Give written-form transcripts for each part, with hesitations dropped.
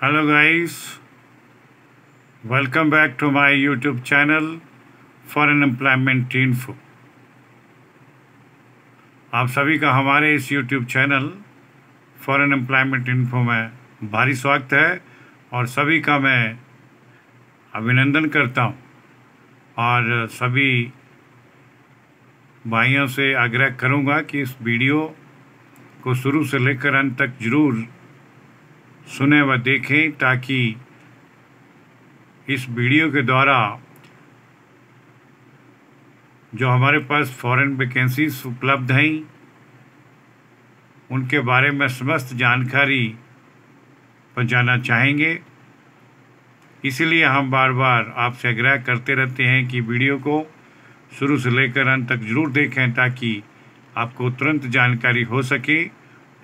Hello guys, welcome back to my YouTube channel Foreign Employment Info। आप सभी का हमारे इस YouTube channel Foreign Employment Info में भारी स्वागत है और सभी का मैं अभिनंदन करता हूं और सभी भाइयों से आग्रह करूंगा कि इस वीडियो को शुरू से लेकर अंत तक जरूर सुने व देखें ताकि इस वीडियो के द्वारा जो हमारे पास फॉरेन वैकेंसीज उपलब्ध हैं उनके बारे में समस्त जानकारी पहुंचाना चाहेंगे। इसीलिए हम बार बार आपसे आग्रह करते रहते हैं कि वीडियो को शुरू से लेकर अंत तक जरूर देखें ताकि आपको तुरंत जानकारी हो सके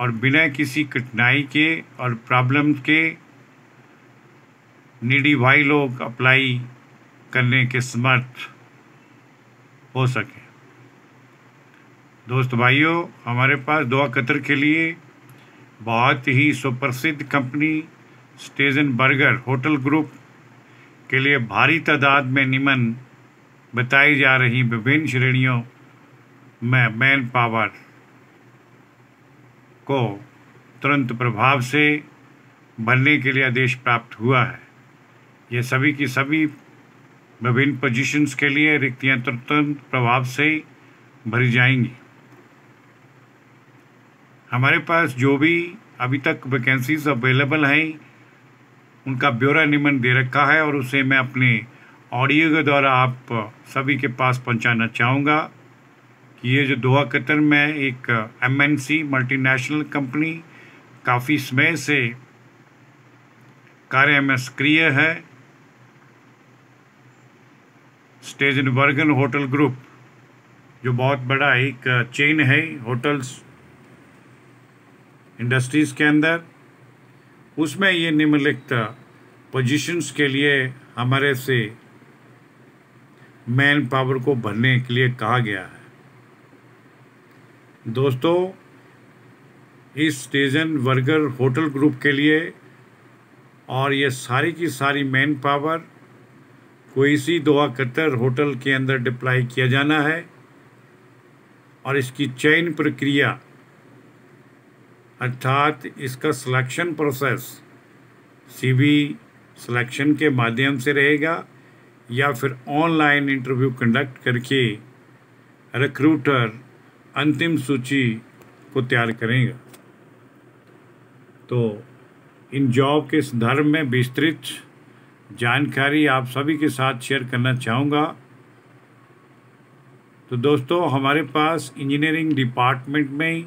और बिना किसी कठिनाई के और प्रॉब्लम के नीडी भाई लोग अप्लाई करने के समर्थ हो सके। दोस्त भाइयों, हमारे पास दोहा कतर के लिए बहुत ही सुप्रसिद्ध कंपनी स्टेजन बर्गर होटल ग्रुप के लिए भारी तादाद में निमन बताई जा रही विभिन्न श्रेणियों में मैन पावर को तुरंत प्रभाव से भरने के लिए आदेश प्राप्त हुआ है। ये सभी की सभी विभिन्न पोजीशंस के लिए रिक्तियां तुरंत प्रभाव से भरी जाएंगी। हमारे पास जो भी अभी तक वैकेंसीज अवेलेबल हैं उनका ब्यौरा निमन दे रखा है और उसे मैं अपने ऑडियो के द्वारा आप सभी के पास पहुंचाना चाहूँगा कि ये जो दोहा कतर में एक MNC मल्टीनेशनल कंपनी काफ़ी समय से कार्य में सक्रिय है। स्टेजन बर्गर होटल ग्रुप जो बहुत बड़ा एक चेन है होटल्स इंडस्ट्रीज़ के अंदर, उसमें ये निम्नलिखित पोजीशंस के लिए हमारे से मैन पावर को भरने के लिए कहा गया है। दोस्तों, इस स्टेजन बर्गर होटल ग्रुप के लिए और ये सारी की सारी मैन पावर कोई सी दोहा कतर होटल के अंदर डिप्लाई किया जाना है और इसकी चयन प्रक्रिया अर्थात इसका सिलेक्शन प्रोसेस CV सिलेक्शन के माध्यम से रहेगा या फिर ऑनलाइन इंटरव्यू कंडक्ट करके रिक्रूटर अंतिम सूची को तैयार करेगा। तो इन जॉब के संदर्भ में विस्तृत जानकारी आप सभी के साथ शेयर करना चाहूँगा। तो दोस्तों, हमारे पास इंजीनियरिंग डिपार्टमेंट में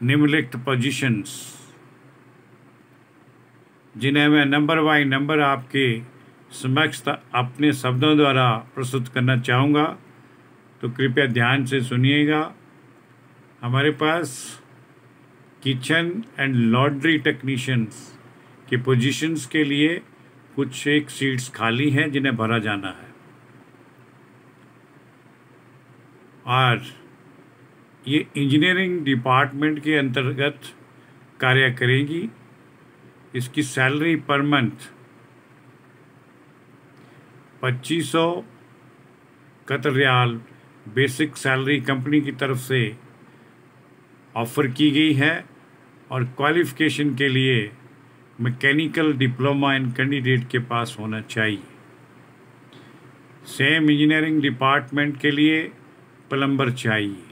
निम्नलिखित पोजीशंस जिन्हें मैं नंबर बाय नंबर आपके समक्ष अपने शब्दों द्वारा प्रस्तुत करना चाहूँगा, तो कृपया ध्यान से सुनिएगा। हमारे पास किचन एंड लॉन्ड्री टेक्नीशियंस की पोजीशंस के लिए कुछ एक सीट्स खाली हैं जिन्हें भरा जाना है और ये इंजीनियरिंग डिपार्टमेंट के अंतर्गत कार्य करेगी। इसकी salary per month 2500 Qatar riyal basic salary company की तरफ से ऑफ़र की गई है और क्वालिफ़िकेशन के लिए मैकेनिकल डिप्लोमा इन कैंडिडेट के पास होना चाहिए। सेम इंजीनियरिंग डिपार्टमेंट के लिए प्लम्बर चाहिए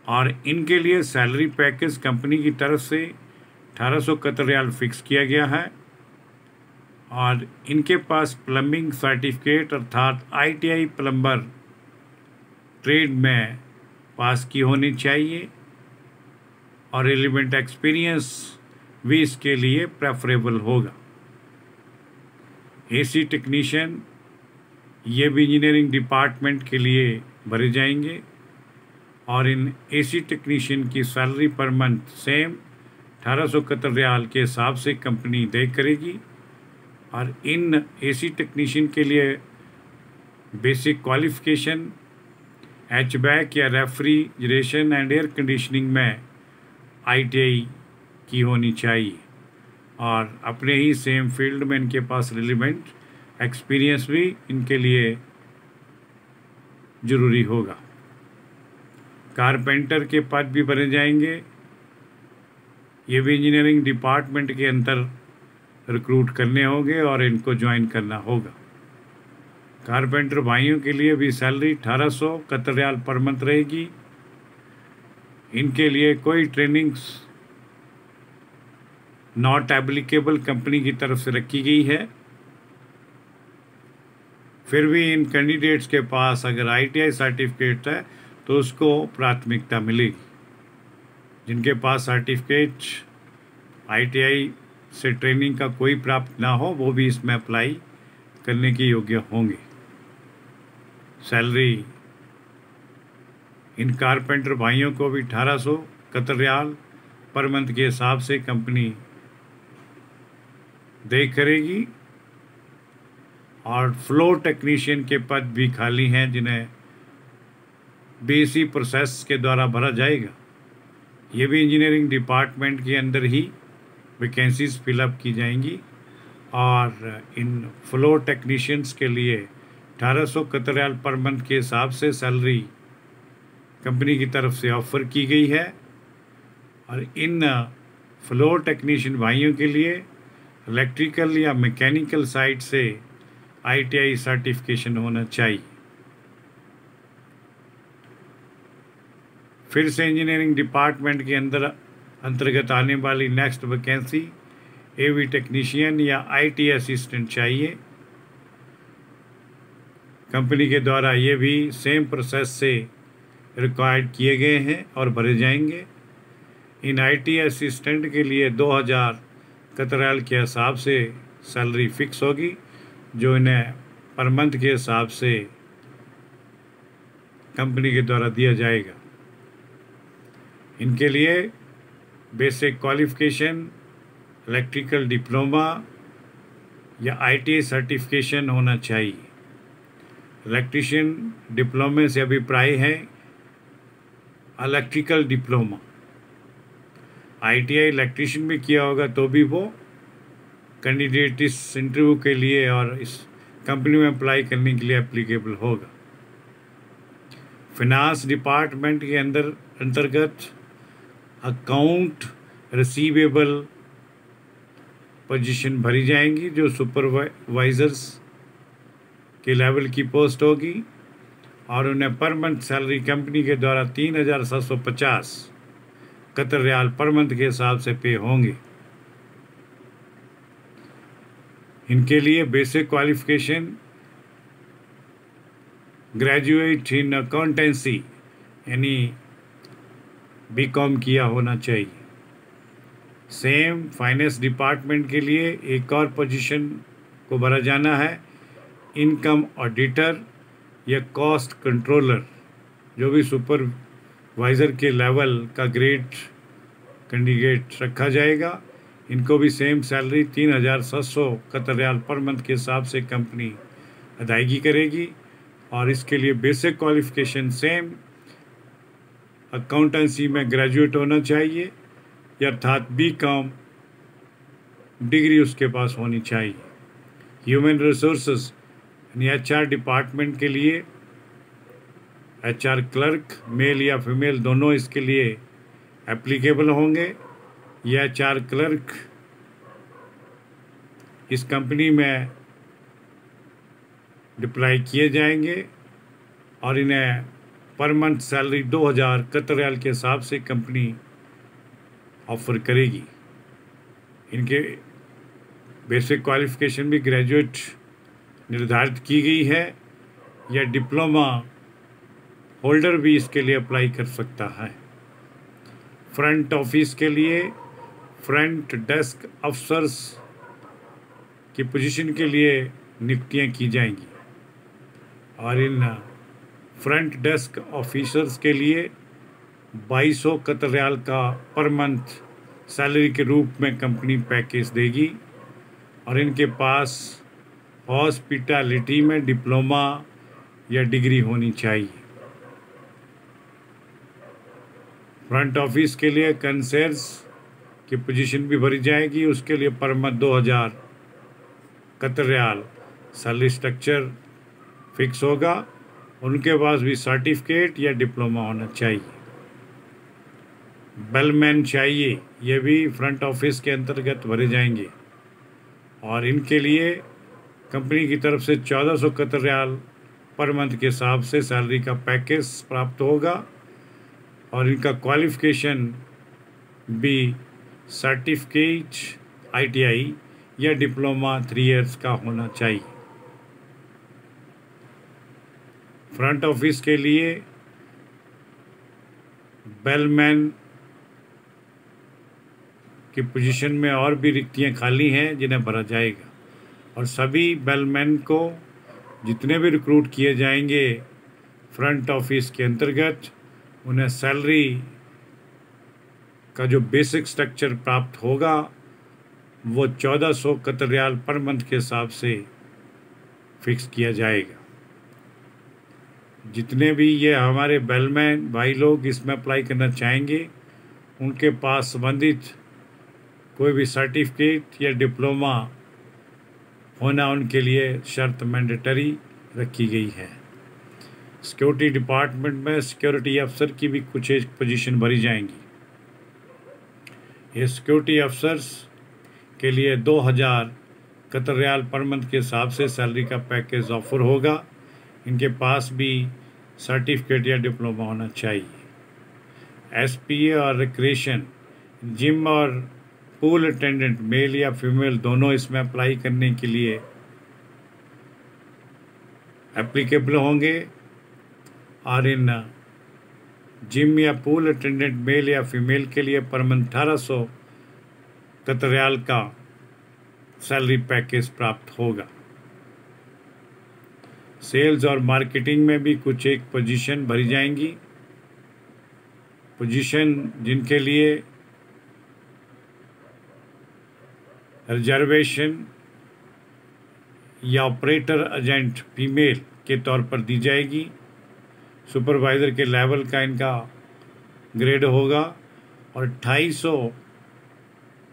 और इनके लिए सैलरी पैकेज कंपनी की तरफ से 1800 कतर रियाल फिक्स किया गया है और इनके पास प्लम्बिंग सर्टिफिकेट अर्थात ITI प्लम्बर ट्रेड में पास की होनी चाहिए और रिलेवेंट एक्सपीरियंस भी इसके लिए प्रेफरेबल होगा। AC टेक्नीशियन ये भी इंजीनियरिंग डिपार्टमेंट के लिए भरे जाएंगे और इन AC टेक्नीशियन की salary per month same 1800 Qatar riyal के हिसाब से कंपनी तय करेगी और इन AC टेक्नीशियन के लिए बेसिक क्वालिफ़िकेशन HVAC या रेफ्रिजरेशन एंड एयर कंडीशनिंग में ITI की होनी चाहिए और अपने ही सेम फील्ड में इनके पास रिलेवेंट एक्सपीरियंस भी इनके लिए ज़रूरी होगा। कारपेंटर के पद भी भरे जाएंगे, ये भी इंजीनियरिंग डिपार्टमेंट के अंदर रिक्रूट करने होंगे और इनको ज्वाइन करना होगा। कारपेंटर भाइयों के लिए भी salary 1800 Qatar riyal per month रहेगी। इनके लिए कोई ट्रेनिंग्स नॉट एप्लीकेबल कंपनी की तरफ से रखी गई है। फिर भी इन कैंडिडेट्स के पास अगर ITI सर्टिफिकेट है तो उसको प्राथमिकता मिलेगी। जिनके पास सर्टिफिकेट ITI से ट्रेनिंग का कोई प्राप्त ना हो वो भी इसमें अप्लाई करने के योग्य होंगे। सैलरी इन कारपेंटर भाइयों को भी 1800 कतर रियाल पर मंथ के हिसाब से कंपनी दे करेगी और फ्लोर टेक्नीशियन के पद भी खाली हैं जिन्हें BSc प्रोसेस के द्वारा भरा जाएगा। ये भी इंजीनियरिंग डिपार्टमेंट के अंदर ही वैकेंसीज फिलअप की जाएंगी और इन फ्लोर टेक्नीशियंस के लिए 1800 कतर रियाल पर मंथ के हिसाब से सैलरी कंपनी की तरफ से ऑफ़र की गई है और इन फ्लोर टेक्नीशियन भाइयों के लिए इलेक्ट्रिकल या मैकेनिकल साइड से ITI सर्टिफिकेशन होना चाहिए। फिर से इंजीनियरिंग डिपार्टमेंट के अंतर्गत आने वाली नेक्स्ट वैकेंसी AV टेक्नीशियन या IT असिस्टेंट चाहिए। कंपनी के द्वारा ये भी सेम प्रोसेस से रिक्वायर्ड किए गए हैं और भरे जाएंगे। इन IT असिस्टेंट के लिए 2000 कतर रियाल के हिसाब से सैलरी फिक्स होगी जो इन्हें पर मंथ के हिसाब से कंपनी के द्वारा दिया जाएगा। इनके लिए बेसिक क्वालिफ़िकेशन इलेक्ट्रिकल डिप्लोमा या ITI सर्टिफिकेशन होना चाहिए। इलेक्ट्रिशियन डिप्लोमे से अभिप्राय है इलेक्ट्रिकल डिप्लोमा। ITI इलेक्ट्रिशियन भी किया होगा तो भी वो कैंडिडेट इस इंटरव्यू के लिए और इस कंपनी में अप्लाई करने के लिए एप्लीकेबल होगा। फिनांस डिपार्टमेंट के अंतर्गत अकाउंट रिसीवेबल पोजीशन भरी जाएंगी जो सुपरवाइजर्स के लेवल की पोस्ट होगी और उन्हें पर मंथ सैलरी कंपनी के द्वारा 3750 कतर रियाल पर मंथ के हिसाब से पे होंगे। इनके लिए basic qualification graduate in accountancy यानी BCom किया होना चाहिए। सेम फाइनेंस डिपार्टमेंट के लिए एक और पोजीशन को भरा जाना है, इनकम ऑडिटर या कॉस्ट कंट्रोलर, जो भी सुपरवाइज़र के लेवल का ग्रेड कैंडिडेट रखा जाएगा। इनको भी same salary 3700 Qatar riyal per month के हिसाब से कंपनी अदायगी करेगी और इसके लिए बेसिक क्वालिफ़िकेशन सेम अकाउंटेंसी में ग्रेजुएट होना चाहिए या अर्थात BCom डिग्री उसके पास होनी चाहिए। ह्यूमन रिसोर्सेज यानी HR डिपार्टमेंट के लिए HR क्लर्क मेल या फीमेल दोनों इसके लिए एप्लीकेबल होंगे। ये HR क्लर्क इस कंपनी में डिप्लॉय किए जाएंगे और इन्हें पर मंथ सैलरी 2000 कतर रियाल के हिसाब से कंपनी ऑफ़र करेगी। इनके बेसिक क्वालिफ़िकेशन भी ग्रेजुएट निर्धारित की गई है या डिप्लोमा होल्डर भी इसके लिए अप्लाई कर सकता है। फ्रंट ऑफिस के लिए फ्रंट डेस्क अफसर्स की पोजीशन के लिए नियुक्तियां की जाएंगी और इन फ्रंट डेस्क ऑफिसर्स के लिए 2200 कतर रियाल का पर मंथ सैलरी के रूप में कंपनी पैकेज देगी और इनके पास हॉस्पिटैलिटी में डिप्लोमा या डिग्री होनी चाहिए। फ्रंट ऑफिस के लिए कंसर्ज की पोजीशन भी भरी जाएगी। उसके लिए per month 2000 Qatar riyal salary structure fix होगा। उनके पास भी सर्टिफिकेट या डिप्लोमा होना चाहिए। बेलमैन चाहिए, ये भी फ्रंट ऑफिस के अंतर्गत भरे जाएंगे और इनके लिए कंपनी की तरफ से 1400 कतर रियाल पर मंथ के हिसाब से सैलरी का पैकेज प्राप्त होगा और इनका क्वालिफिकेशन भी सर्टिफिकेट ITI या डिप्लोमा 3 इयर्स का होना चाहिए। फ्रंट ऑफिस के लिए बेलमैन की पोजीशन में और भी रिक्तियां खाली हैं जिन्हें भरा जाएगा और सभी बेलमैन को जितने भी रिक्रूट किए जाएंगे फ्रंट ऑफिस के अंतर्गत उन्हें सैलरी का जो बेसिक स्ट्रक्चर प्राप्त होगा वो 1400 कतर रियाल पर मंथ के हिसाब से फिक्स किया जाएगा। जितने भी ये हमारे बेलमैन भाई लोग इसमें अप्लाई करना चाहेंगे उनके पास संबंधित कोई भी सर्टिफिकेट या डिप्लोमा होना उनके लिए शर्त मैंडेटरी रखी गई है। सिक्योरिटी डिपार्टमेंट में सिक्योरिटी अफसर की भी कुछ एक पोजीशन भरी जाएंगी। ये सिक्योरिटी अफसर्स के लिए 2000 कतर रियाल पर मंथ के हिसाब से सैलरी का पैकेज ऑफर होगा। इनके पास भी सर्टिफिकेट या डिप्लोमा होना चाहिए। SPA और रिक्रिएशन, जिम और पूल अटेंडेंट मेल या फीमेल दोनों इसमें अप्लाई करने के लिए एप्लीकेबल होंगे और इन जिम या पूल अटेंडेंट मेल या फीमेल के लिए पर मंथ 1800 कतर रियाल का सैलरी पैकेज प्राप्त होगा। सेल्स और मार्केटिंग में भी कुछ एक पोजीशन भरी जाएंगी। पोजीशन जिनके लिए रिजर्वेशन या ऑपरेटर एजेंट फीमेल के तौर पर दी जाएगी। सुपरवाइज़र के लेवल का इनका ग्रेड होगा और 250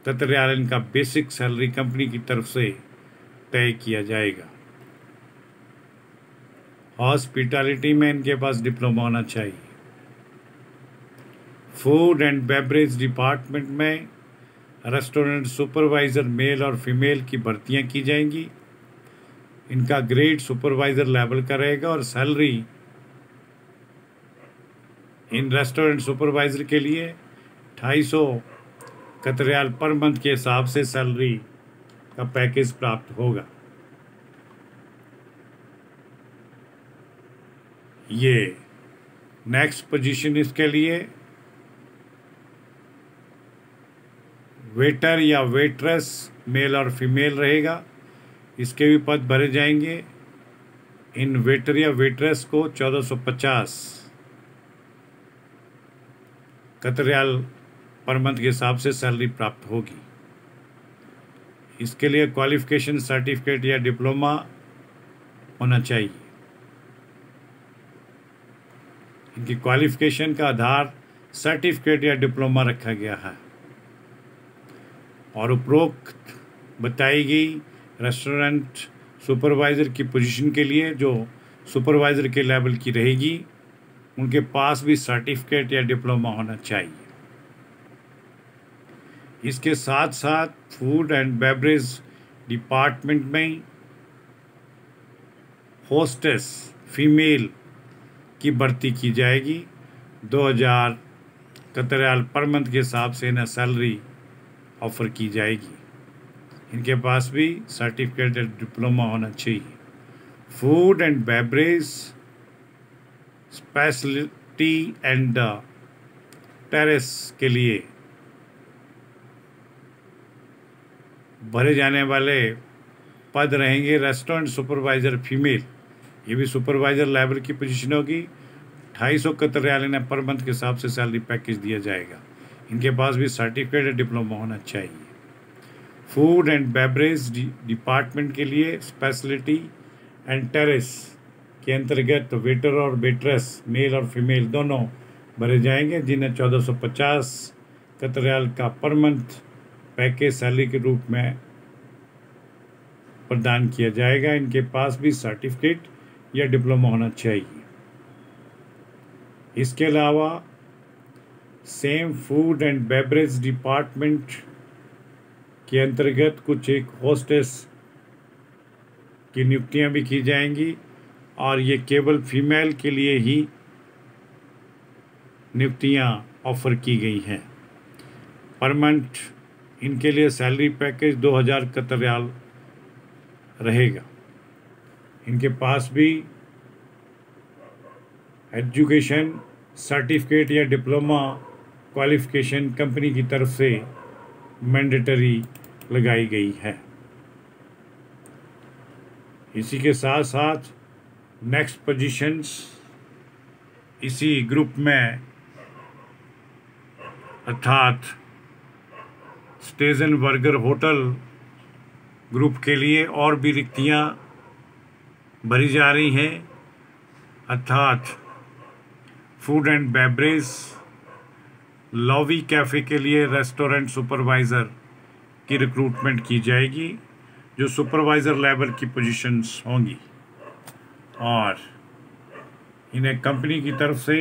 कतर रियाल इनका बेसिक सैलरी कंपनी की तरफ से तय किया जाएगा। हॉस्पिटैलिटी में इनके पास डिप्लोमा होना चाहिए। फूड एंड बेवरेज डिपार्टमेंट में रेस्टोरेंट सुपरवाइज़र मेल और फीमेल की भर्तियां की जाएंगी। इनका ग्रेड सुपरवाइज़र लेवल का रहेगा और सैलरी इन रेस्टोरेंट सुपरवाइज़र के लिए 250 कतर रियाल पर मंथ के हिसाब से सैलरी का पैकेज प्राप्त होगा। ये नेक्स्ट पोजीशन इसके लिए वेटर या वेट्रेस मेल और फीमेल रहेगा। इसके भी पद भरे जाएंगे। इन वेटर या वेट्रेस को 1450 कतर रियाल पर मंथ के हिसाब से सैलरी प्राप्त होगी। इसके लिए क्वालिफिकेशन सर्टिफिकेट या डिप्लोमा होना चाहिए। इनकी क्वालिफिकेशन का आधार सर्टिफिकेट या डिप्लोमा रखा गया है और उपरोक्त बताई गई रेस्टोरेंट सुपरवाइज़र की पोजीशन के लिए जो सुपरवाइज़र के लेवल की रहेगी उनके पास भी सर्टिफिकेट या डिप्लोमा होना चाहिए। इसके साथ साथ फूड एंड बेवरेज डिपार्टमेंट में होस्टेस फीमेल की भर्ती की जाएगी। 2000 कतर रियाल पर मंथ के हिसाब से इन्हें सैलरी ऑफर की जाएगी। इनके पास भी सर्टिफिकेट या डिप्लोमा होना चाहिए। Food and beverage speciality and terrace के लिए भरे जाने वाले पद रहेंगे रेस्टोरेंट सुपरवाइज़र फीमेल। ये भी सुपरवाइज़र लेवल की पोजीशन होगी। 250 कतर रियाल इन्हें पर मंथ के हिसाब से सैलरी पैकेज दिया जाएगा। इनके पास भी सर्टिफिकेट या डिप्लोमा होना चाहिए। फूड एंड बेवरेज डिपार्टमेंट के लिए स्पेशलिटी एंड टेरेस के अंतर्गत वेटर और वेट्रेस मेल और फीमेल दोनों भरे जाएंगे जिन्हें 1450 कतर रियाल का पर मंथ पैकेज सैलरी के रूप में प्रदान किया जाएगा। इनके पास भी सर्टिफिकेट या डिप्लोमा होना चाहिए। इसके अलावा same food and beverage department के अंतर्गत कुछ एक होस्टेस की नियुक्तियां भी की जाएंगी और ये केवल फीमेल के लिए ही नियुक्तियां ऑफर की गई हैं। पर मंथ इनके लिए सैलरी पैकेज 2000 कतर रियाल रहेगा। इनके पास भी एजुकेशन सर्टिफिकेट या डिप्लोमा क्वालिफिकेशन कंपनी की तरफ से मैंडेटरी लगाई गई है। इसी के साथ साथ नेक्स्ट पोजीशंस इसी ग्रुप में अर्थात स्टेजन बर्गर होटल ग्रुप के लिए और भी रिक्तियां भरी जा रही हैं, अर्थात food and beverage lobby cafe के लिए रेस्टोरेंट सुपरवाइज़र की रिक्रूटमेंट की जाएगी, जो सुपरवाइज़र लेवल की पोजीशंस होंगी और इन्हें कंपनी की तरफ से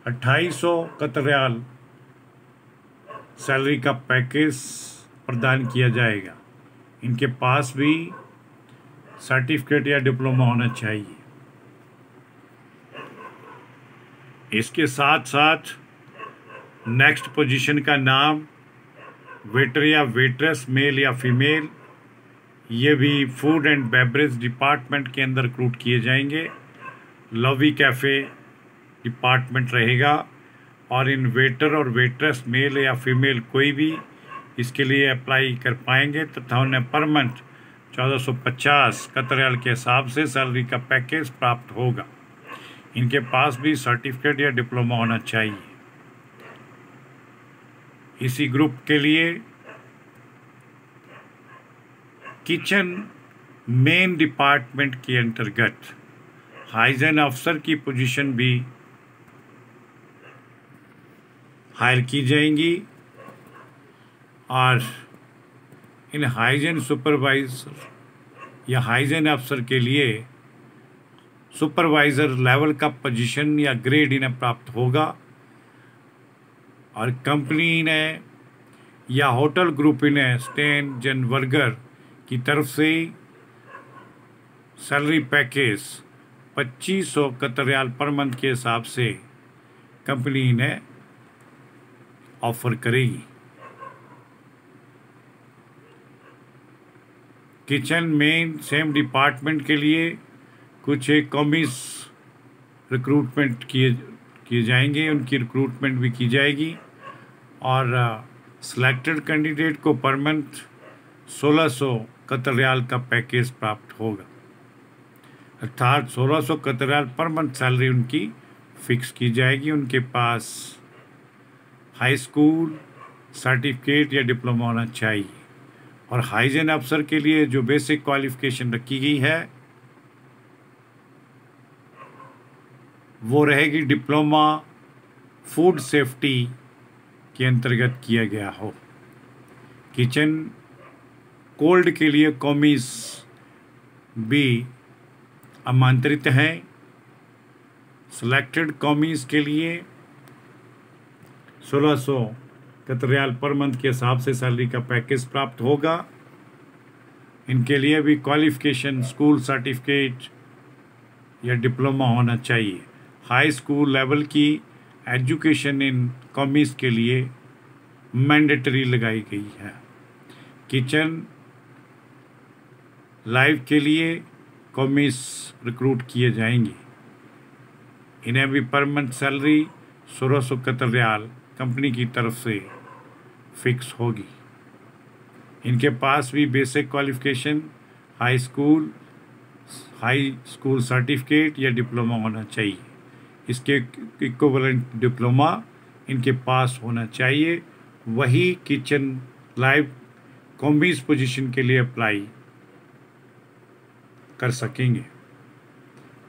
2800 कतर रियाल सैलरी का पैकेज प्रदान किया जाएगा। इनके पास भी सर्टिफिकेट या डिप्लोमा होना चाहिए। इसके साथ साथ नेक्स्ट पोजीशन का नाम वेटर या वेट्रेस मेल या फीमेल, ये भी फूड एंड बेवरेज डिपार्टमेंट के अंदर रिक्रूट किए जाएंगे। लॉबी कैफ़े डिपार्टमेंट रहेगा और इन वेटर और वेट्रेस मेल या फीमेल कोई भी इसके लिए अप्लाई कर पाएंगे तथा उन्हें पर मंथ 1450 कतर रियाल के हिसाब से सैलरी का पैकेज प्राप्त होगा। इनके पास भी सर्टिफिकेट या डिप्लोमा होना चाहिए। इसी ग्रुप के लिए किचन मेन डिपार्टमेंट के अंतर्गत हाइजीन अफसर की पोजीशन भी हायर की जाएंगी और इन हाइजीन सुपरवाइजर या हाइजीन अफसर के लिए सुपरवाइज़र लेवल का पोजीशन या ग्रेड इन्हें प्राप्त होगा और कंपनी ने या होटल ग्रुप इन्हें स्टेजन बर्गर की तरफ से salary package 2500 Qatar riyal per month के हिसाब से कंपनी इन्हें ऑफर करेगी। किचन मेन सेम डिपार्टमेंट के लिए कुछ एक कॉमिस रिक्रूटमेंट किए जाएंगे, उनकी रिक्रूटमेंट भी की जाएगी और सिलेक्टेड कैंडिडेट को पर मंथ 1600 कतर रियाल का पैकेज प्राप्त होगा, अर्थात 1600 कतर रियाल पर मंथ सैलरी उनकी फिक्स की जाएगी। उनके पास हाई स्कूल सर्टिफिकेट या डिप्लोमा होना चाहिए और हाइजीन अफसर के लिए जो बेसिक क्वालिफिकेशन रखी गई है वो रहेगी डिप्लोमा फूड सेफ्टी के अंतर्गत किया गया हो। किचन कोल्ड के लिए कॉमिस भी आमंत्रित हैं। सिलेक्टेड कॉमिस के लिए 1600 कतर रियाल पर मंथ के हिसाब से सैलरी का पैकेज प्राप्त होगा। इनके लिए भी क्वालिफिकेशन स्कूल सर्टिफिकेट या डिप्लोमा होना चाहिए। हाई स्कूल लेवल की एजुकेशन इन कॉमिस के लिए मैंडेटरी लगाई गई है। किचन लाइव के लिए कॉमिस रिक्रूट किए जाएंगे। इन्हें भी per month salary 1600 Qatar riyal company की तरफ से फिक्स होगी। इनके पास भी basic qualification high school certificate या डिप्लोमा होना चाहिए। इसके इक्विवेलेंट डिप्लोमा इनके पास होना चाहिए, वही किचन लाइव कॉम्बिस पोजीशन के लिए अप्लाई कर सकेंगे।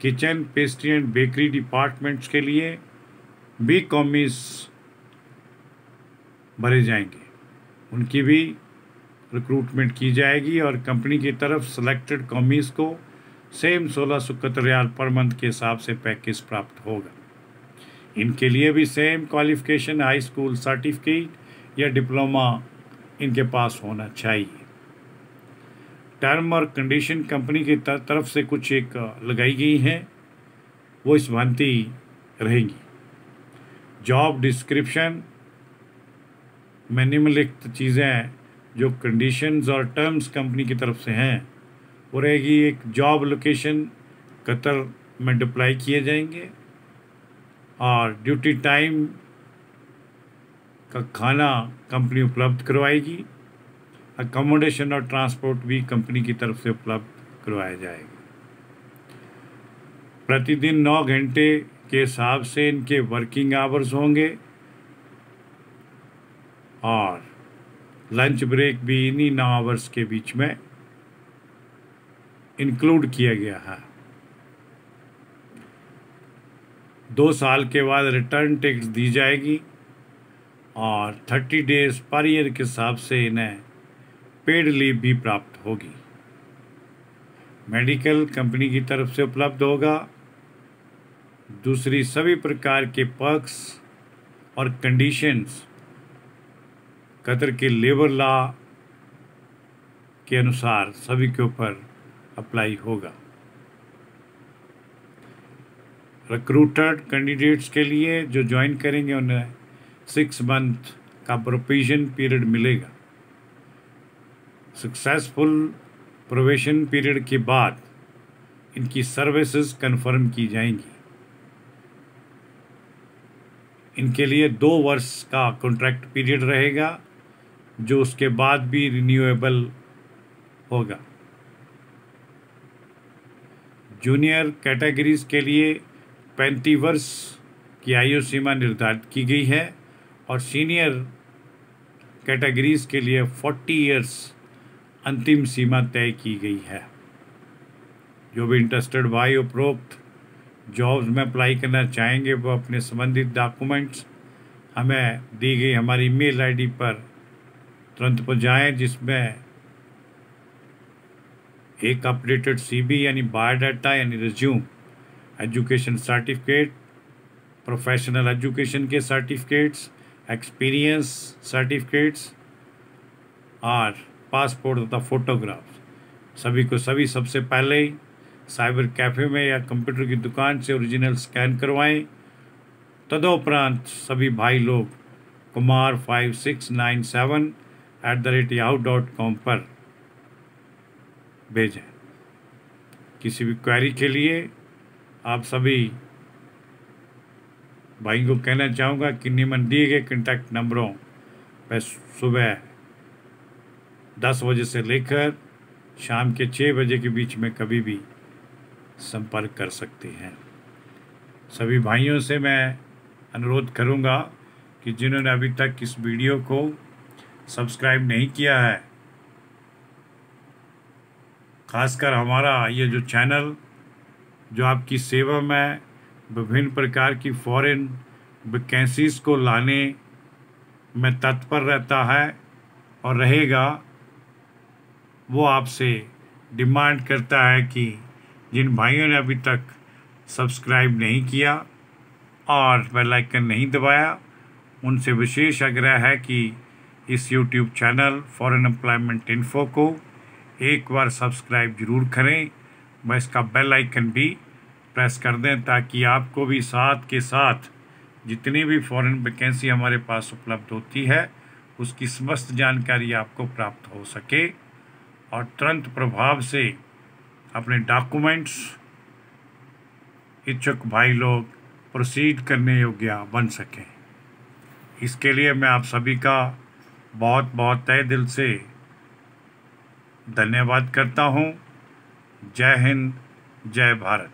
Kitchen pastry and bakery departments के लिए भी कॉमीज भरे जाएंगे, उनकी भी रिक्रूटमेंट की जाएगी और कंपनी की तरफ सेलेक्टेड कॉमीज को सेम 1671 रियाल पर मंथ के हिसाब से पैकेज प्राप्त होगा। इनके लिए भी same qualification, high school certificate या डिप्लोमा इनके पास होना चाहिए। टर्म और कंडीशन कंपनी की तरफ से कुछ एक लगाई गई हैं, वो इस भांति रहेंगी। जॉब डिस्क्रिप्शन में निम्नलिखित चीज़ें जो कंडीशंस और टर्म्स कंपनी की तरफ से हैं वो रहेगी। एक, जॉब लोकेशन कतर में डिप्लाई किए जाएंगे और ड्यूटी टाइम का खाना कंपनी उपलब्ध करवाएगी। अकोमोडेशन और ट्रांसपोर्ट भी कंपनी की तरफ से उपलब्ध करवाया जाएगा। प्रतिदिन 9 घंटे के हिसाब से इनके वर्किंग आवर्स होंगे और लंच ब्रेक भी इन्हीं 9 आवर्स के बीच में इंक्लूड किया गया है। 2 साल के बाद रिटर्न टैक्स दी जाएगी और 30 डेज पर ईयर के हिसाब से इन्हें पेड लीव भी प्राप्त होगी। मेडिकल कंपनी की तरफ से उपलब्ध होगा। दूसरी सभी प्रकार के पर्क्स और कंडीशंस कतर के लेबर लॉ के अनुसार सभी के ऊपर अप्लाई होगा। रिक्रूटेड कैंडिडेट्स के लिए जो ज्वाइन करेंगे उन्हें 6 मंथ का प्रोबेशन पीरियड मिलेगा। सक्सेसफुल प्रोबेशन पीरियड के बाद इनकी सर्विसेज कंफर्म की जाएंगी। इनके लिए 2 वर्ष का कॉन्ट्रैक्ट पीरियड रहेगा जो उसके बाद भी रिन्यूएबल होगा। जूनियर कैटेगरीज के लिए 35 वर्ष की आयु सीमा निर्धारित की गई है और सीनियर कैटेगरीज के लिए 40 इयर्स अंतिम सीमा तय की गई है। जो भी इंटरेस्टेड भाई उपरोक्त जॉब्स में अप्लाई करना चाहेंगे वो अपने संबंधित डॉक्यूमेंट्स हमें दी गई हमारी ईमेल आईडी पर तुरंत पहुँचाएँ, जिसमें एक अपडेटेड सीवी यानी बायोडाटा यानी resume, education certificate, professional education के सर्टिफिकेट्स, एक्सपीरियंस सर्टिफिकेट्स और पासपोर्ट तथा फोटोग्राफ्स सभी को सबसे पहले साइबर कैफ़े में या कंप्यूटर की दुकान से ओरिजिनल स्कैन करवाएं। तदोपरांत सभी भाई लोग kumar5697@yahoo.com पर भेजें। किसी भी क्वेरी के लिए आप सभी भाई को कहना चाहूँगा कि निम्न दिए गए कॉन्टैक्ट नंबरों पर सुबह 10 बजे से लेकर शाम के 6 बजे के बीच में कभी भी संपर्क कर सकते हैं। सभी भाइयों से मैं अनुरोध करूंगा कि जिन्होंने अभी तक इस वीडियो को सब्सक्राइब नहीं किया है, खासकर हमारा ये जो चैनल जो आपकी सेवा में विभिन्न प्रकार की फॉरेन वैकेंसीज को लाने में तत्पर रहता है और रहेगा, वो आपसे डिमांड करता है कि जिन भाइयों ने अभी तक सब्सक्राइब नहीं किया और बेल आइकन नहीं दबाया, उनसे विशेष आग्रह है कि इस YouTube channel foreign employment info को एक बार सब्सक्राइब जरूर करें, व इसका बेल आइकन भी प्रेस कर दें ताकि आपको भी साथ के साथ जितनी भी फॉरेन वैकेंसी हमारे पास उपलब्ध होती है उसकी समस्त जानकारी आपको प्राप्त हो सके और तुरंत प्रभाव से अपने डॉक्यूमेंट्स इच्छुक भाई लोग प्रोसीड करने योग्य बन सकें। इसके लिए मैं आप सभी का बहुत बहुत तहे दिल से धन्यवाद करता हूँ। जय हिंद, जय भारत।